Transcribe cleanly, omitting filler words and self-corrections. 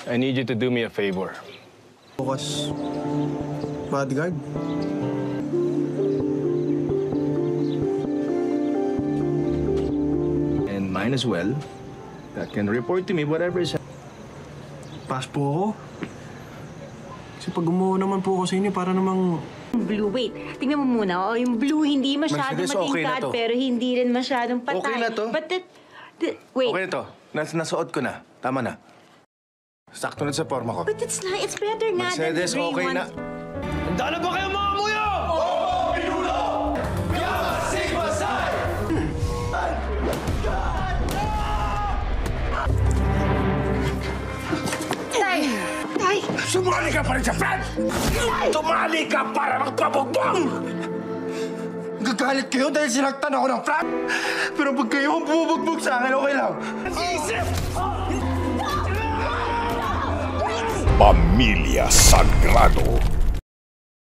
I need you to do me a favor. Bukas, bodyguard. And mine as well. That can report to me whatever is... Pass po ako. Kasi pag gumawa naman po ako sa inyo, para namang... Blue, wait. Tingnan mo muna. Oh, yung blue hindi masyadong Mercedes, okay na matingkad, to. pero hindi rin masyadong patay. Okay na to. But wait. Okay na to. Nasuot ko na. Tama na. Sakto na sa forma ko. But it's better nga than the Mercedes, gray okay one. na. Handa na ba kayo mga muyo? Tay! Sumali ka pa rin sa friend! Sumali ka para magpabugbog! Gagalit kayo dahil sinaktan ako ng frat! Pero pag kayo ang bubugbog sa akin, okay lang. Isip! Pamilya Sagrado.